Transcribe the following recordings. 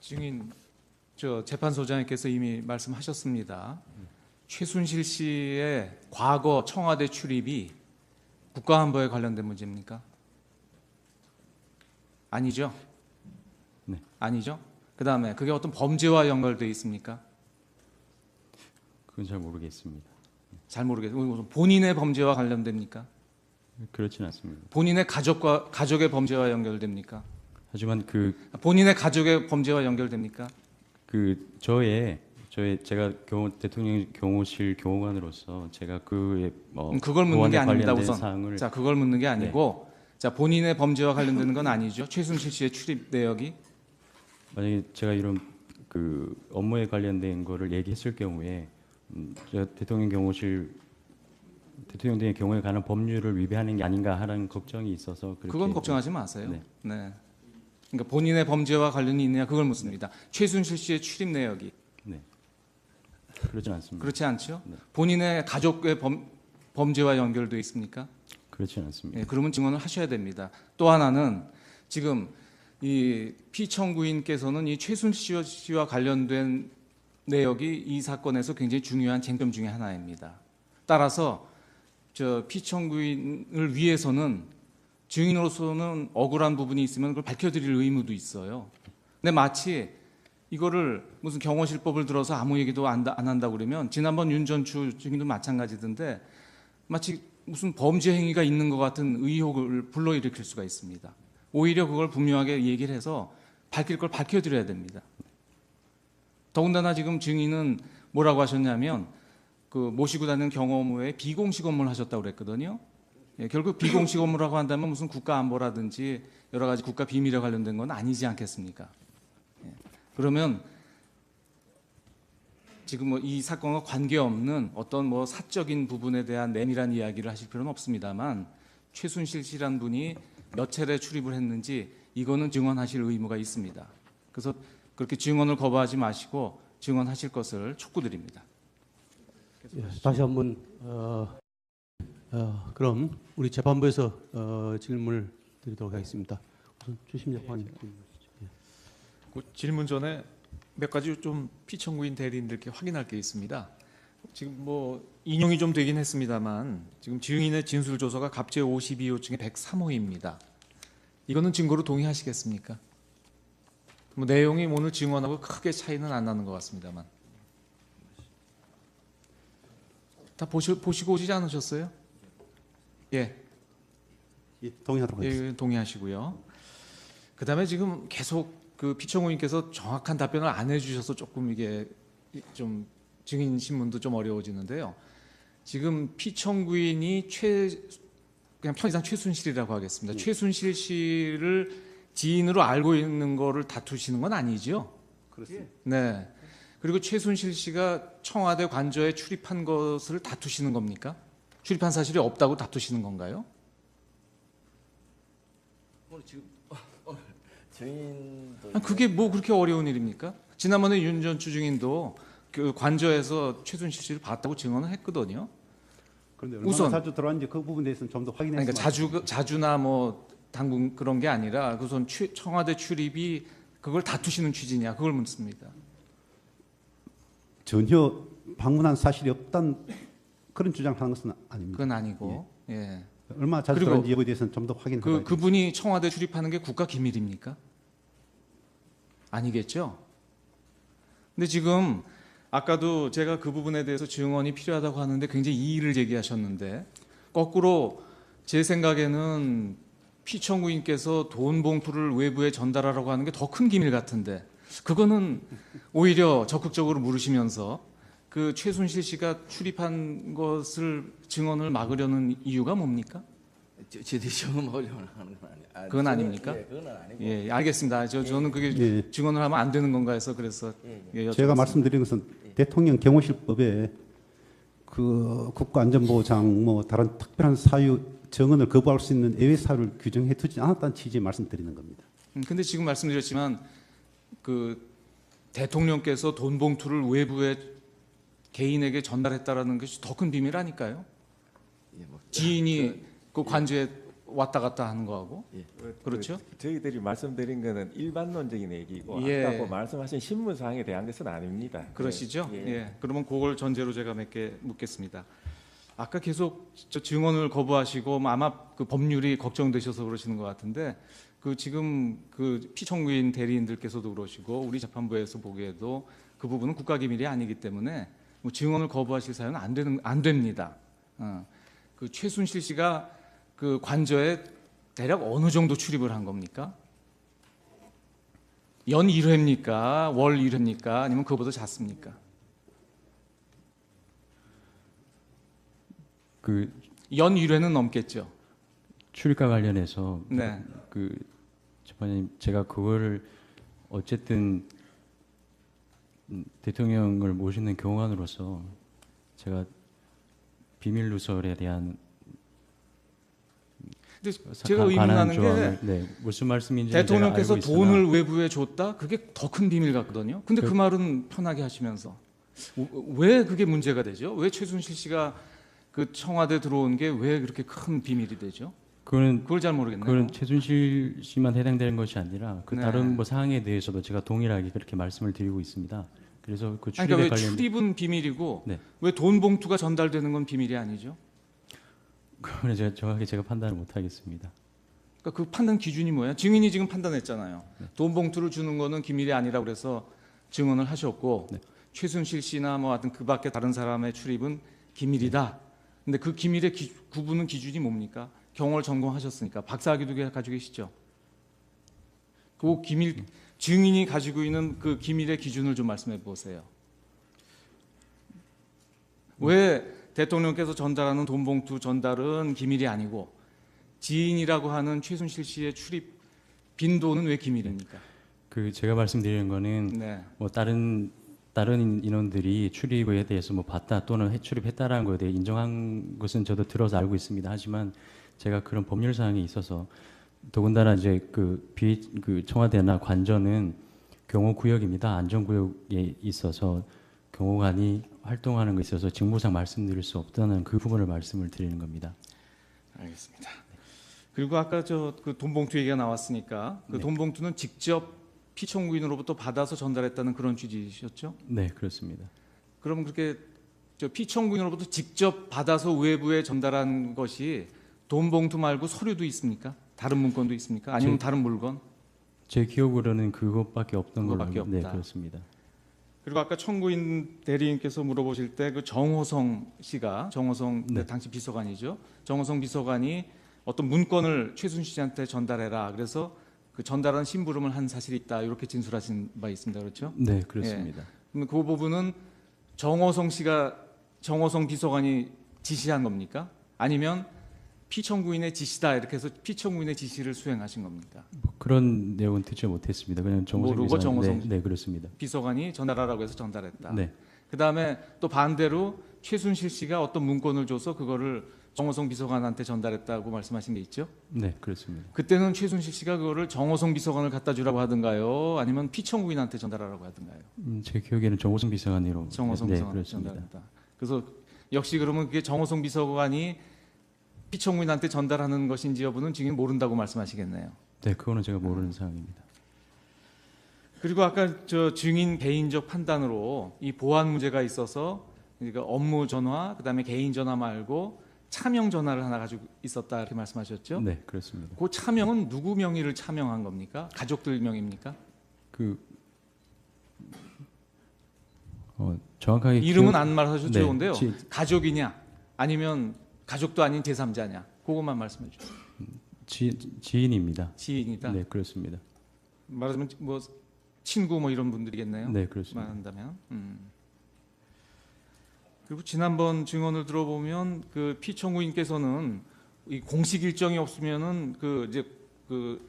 증인 재판소장님께서 이미 말씀하셨습니다. 최순실 씨의 과거 청와대 출입이 국가안보에 관련된 문제입니까? 아니죠? 네. 아니죠? 그 다음에 그게 어떤 범죄와 연결되어 있습니까? 그건 잘 모르겠습니다. 잘 모르겠어요. 본인의 범죄와 관련됩니까? 그렇진 않습니다. 본인의 가족의 범죄와 연결됩니까? 하지만 본인의 가족의 범죄와 연결됩니까? 제가 대통령 경호실 경호관으로서 제가 그걸 묻는 게 아닙니다. 우선 사항을 자, 그걸 묻는 게 아니고 자, 본인의 범죄와 관련되는 건 아니죠. 최순실 씨의 출입 내역이 만약에 제가 이런 업무에 관련된 거를 얘기했을 경우에 제가 대통령의 경우에 관한 법률을 위배하는 게 아닌가 하는 걱정이 있어서 그건 걱정하지 마세요. 네. 네. 그러니까 본인의 범죄와 관련이 있느냐 그걸 묻습니다. 최순실 씨의 출입 내역이 네. 그렇진 않습니다. 그렇지 않죠? 네. 본인의 가족의 범죄와 연결되어 있습니까? 그렇진 않습니다. 네, 그러면 증언을 하셔야 됩니다. 또 하나는 지금 이 피청구인께서는 이 최순실 씨와 관련된 내역이 이 사건에서 굉장히 중요한 쟁점 중에 하나입니다. 따라서 피청구인을 위해서는 증인으로서는 억울한 부분이 있으면 그걸 밝혀드릴 의무도 있어요. 근데 마치 이거를 무슨 경호실법을 들어서 아무 얘기도 안 한다고 그러면 지난번 윤전추 증인도 마찬가지던데 마치 무슨 범죄 행위가 있는 것 같은 의혹을 불러일으킬 수가 있습니다. 오히려 그걸 분명하게 얘기를 해서 밝힐 걸 밝혀드려야 됩니다. 더군다나 지금 증인은 뭐라고 하셨냐면 모시고 다니는 경호무에 비공식 업무를 하셨다고 그랬거든요. 결국 비공식 업무라고 한다면 무슨 국가안보라든지 여러 가지 국가 비밀에 관련된 건 아니지 않겠습니까? 그러면 지금 이 사건과 관계없는 어떤 사적인 부분에 대한 내밀한 이야기를 하실 필요는 없습니다만 최순실 씨란 분이 몇 차례 출입을 했는지 이거는 증언하실 의무가 있습니다. 그래서 그렇게 증언을 거부하지 마시고 증언하실 것을 촉구드립니다. 다시 한번 그럼 우리 재판부에서 질문을 드리도록 하겠습니다. 우선 주심 재판님. 그 질문 전에 몇 가지 좀 피청구인 대리인들께 확인할 게 있습니다. 지금 인용이 좀 되긴 했습니다만 지금 증인의 진술 조서가 갑제 52호증의 103호입니다. 이거는 증거로 동의하시겠습니까? 내용이 오늘 증언하고 크게 차이는 안 나는 것 같습니다만 다 보시고 오시지 않으셨어요? 예. 동의하도록 하겠습니다. 예, 동의하시고요. 그다음에 지금 계속 피청구인께서 정확한 답변을 안 해주셔서 조금 이게 좀 증인 신문도 좀 어려워지는데요. 지금 피청구인이 그냥 편의상 최순실이라고 하겠습니다. 최순실 씨를 지인으로 알고 있는 거를 다투시는 건 아니죠? 그렇습니다. 네. 그리고 최순실 씨가 청와대 관저에 출입한 것을 다투시는 겁니까? 출입한 사실이 없다고 다투시는 건가요? 지금 증인도 그게 그렇게 어려운 일입니까? 지난번에 윤전추 증인도 그 관저에서 최순실 씨를 봤다고 증언을 했거든요. 그런데 얼마나 우선 자주 들어왔는지 그 부분에 대해서는 좀 더 확인했으면. 그러니까 자주나 당분 그런 게 아니라 우선 청와대 출입이 그걸 다투시는 취지냐 그걸 묻습니다. 전혀 방문한 사실이 없다는 그런 주장을 하는 것은 아닙니다. 그건 아니고. 예. 얼마나 자주 그리고 들어왔는지 여부에 대해서는 좀 더 확인해봐야 그분이 청와대 출입하는 게 국가 기밀입니까? 아니겠죠? 근데 지금 아까도 제가 그 부분에 대해서 증언이 필요하다고 하는데 굉장히 이의를 제기하셨는데 거꾸로 제 생각에는 피청구인께서 돈 봉투를 외부에 전달하라고 하는 게 더 큰 기밀 같은데 그거는 오히려 적극적으로 물으시면서 그 최순실 씨가 출입한 것을 증언을 막으려는 이유가 뭡니까? 저들이 증언하려고 하는 건 아니에요. 그건 아닙니까? 예, 그건 아니고. 예, 알겠습니다. 저는 그게 예. 증언을 하면 안 되는 건가 해서 그래서 제가 여쭤봤습니다. 말씀드린 것은 대통령 경호실법에 국가안전보장 다른 특별한 사유 정언을 거부할 수 있는 예외 사유를 규정해 두지 않았다는 취지의 말씀드리는 겁니다. 근데 지금 말씀드렸지만 그 대통령께서 돈 봉투를 외부에 개인에게 전달했다라는 것이 더 큰 비밀 아닐까요? 예, 지인이 그 관저에 왔다 갔다 하는 거하고 예. 그렇죠? 저희들이 말씀드린 거는 일반론적인 얘기고 예. 아까 그 말씀하신 신문 사항에 대한 것은 아닙니다. 그러시죠? 예. 예. 그러면 그걸 전제로 제가 몇 개 묻겠습니다. 아까 계속 저 증언을 거부하시고 아마 그 법률이 걱정되셔서 그러시는 것 같은데 그 지금 그 피청구인 대리인들께서도 그러시고 우리 재판부에서 보기에도 그 부분은 국가기밀이 아니기 때문에 뭐 증언을 거부하실 사유는 안 됩니다. 그 최순실 씨가 그 관저에 대략 어느 정도 출입을 한 겁니까? 연 1회입니까? 월 1회입니까? 아니면 그거보다 작습니까? 그 연 1회는 넘겠죠. 출입과 관련해서 네. 그 재판장님 제가 그거를 어쨌든 대통령을 모시는 경호관으로서 제가 비밀 누설에 대한 근데 제가 관한 의문하는 게 조항을, 네, 무슨 말씀인지 대통령께서 제가 알고 있으나 돈을 외부에 줬다? 그게 더 큰 비밀 같거든요. 근데 그 말은 편하게 하시면서 왜 그게 문제가 되죠? 왜 최순실 씨가 그 청와대 들어온 게 왜 그렇게 큰 비밀이 되죠? 그거는 그걸 잘 모르겠네요. 그건 최순실 씨만 해당되는 것이 아니라 그 네. 다른 뭐 사항에 대해서도 제가 동일하게 그렇게 말씀을 드리고 있습니다. 그래서 그 아니, 출입에 그러니까 왜 관련 출입은 비밀이고 네. 왜 돈 봉투가 전달되는 건 비밀이 아니죠? 그거는 제가 정확하게 제가 판단을 못 하겠습니다. 그러니까 그 판단 기준이 뭐야? 증인이 지금 판단했잖아요. 돈 봉투를 주는 거는 기밀이 아니라고 그래서 증언을 하셨고 네. 최순실 씨나 뭐 하여튼 그 밖에 다른 사람의 출입은 기밀이다. 근데 그 기밀의 구분은 기준이 뭡니까? 경호를 전공하셨으니까 박사학위도 가지고 계시죠. 그 기밀 증인이 가지고 있는 그 기밀의 기준을 좀 말씀해 보세요. 왜 대통령께서 전달하는 돈 봉투 전달은 기밀이 아니고 지인이라고 하는 최순실 씨의 출입 빈도는 왜 기밀입니까? 그 제가 말씀드리는 거는 네. 뭐 다른 인원들이 출입에 대해서 뭐 봤다 또는 출입했다라는 거에 대해 인정한 것은 저도 들어서 알고 있습니다. 하지만 제가 그런 법률 사항이 있어서 더군다나 이제 그 청와대나 관저는 경호 구역입니다. 안전 구역에 있어서 경호관이 활동하는 것에 있어서 직무상 말씀드릴 수 없다는 그 부분을 말씀을 드리는 겁니다. 알겠습니다. 그리고 아까 저 그 돈 봉투 얘기가 나왔으니까 그 돈 봉투는 직접 피청구인으로부터 받아서 전달했다는 그런 취지셨죠? 네, 그렇습니다. 그럼 그렇게 저 피청구인으로부터 직접 받아서 외부에 전달한 것이 돈 봉투 말고 서류도 있습니까? 다른 문건도 있습니까? 아니면 다른 물건? 제 기억으로는 그것밖에 없던 걸로 그거밖에 알고- 네, 없다. 그렇습니다. 그리고 아까 청구인 대리인께서 물어보실 때 그 정호성 씨가 정호성 네. 당시 비서관이죠. 정호성 비서관이 어떤 문건을 최순실 씨한테 전달해라. 그래서 그 전달한 심부름을 한 사실이 있다. 이렇게 진술하신 바 있습니다. 그렇죠? 네, 그렇습니다. 그럼 그 부분은 정호성 비서관이 지시한 겁니까? 아니면 피청구인의 지시다 이렇게 해서 피청구인의 지시를 수행하신 겁니까? 뭐 그런 내용은 듣지 못했습니다. 그냥 정호성 모르고 기자- 정호성- 네, 네, 그렇습니다. 비서관이 전달하라고 해서 전달했다. 네, 그 다음에 또 반대로 최순실 씨가 어떤 문건을 줘서 그거를 정호성 비서관한테 전달했다고 말씀하신 게 있죠? 네, 그렇습니다. 그때는 최순실 씨가 그거를 정호성 비서관을 갖다 주라고 하던가요? 아니면 피청구인한테 전달하라고 하던가요? 제 기억에는 정호성 비서관으로 정호성 네, 비서관한테 그렇습니다. 전달했다. 그래서 역시 그러면 그게 정호성 비서관이 피청구인한테 전달하는 것인지 여부는 지금 모른다고 말씀하시겠네요. 네, 그거는 제가 모르는 사항입니다. 그리고 아까 저 증인 개인적 판단으로 이 보안 문제가 있어서 그러니까 업무 전화, 그다음에 개인 전화 말고 차명 전화를 하나 가지고 있었다 이렇게 말씀하셨죠? 네, 그렇습니다. 그 차명은 누구 명의를 차명한 겁니까? 가족들 명입니까? 그 정확하게 이름은 기억- 안 말하셔도 네, 좋은데요. 가족이냐 아니면 가족도 아닌 제3자냐 그것만 말씀해 주세요. 지인입니다. 지인이다. 네, 그렇습니다. 말하자면 뭐 친구 뭐 이런 분들이겠네요. 네, 그렇습니다. 말한다면. 그리고 지난번 증언을 들어보면 그 피청구인께서는 이 공식 일정이 없으면은 그 이제 그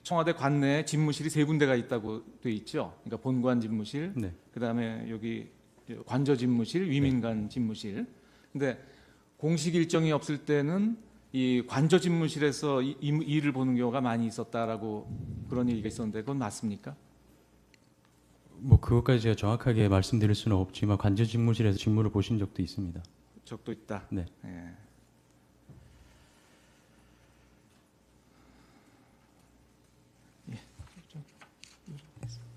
청와대 관내에 집무실이 3군데가 있다고 돼 있죠. 그러니까 본관 집무실, 네, 그다음에 여기 관저 집무실, 위민관 집무실. 근데 공식 일정이 없을 때는 이 관저 집무실에서 일을 보는 경우가 많이 있었다라고 그런 얘기가 있었는데 그건 맞습니까? 뭐 그것까지 제가 정확하게 말씀드릴 수는 없지만 관저 집무실에서 직무를 보신 적도 있습니다. 적도 있다. 네. 예.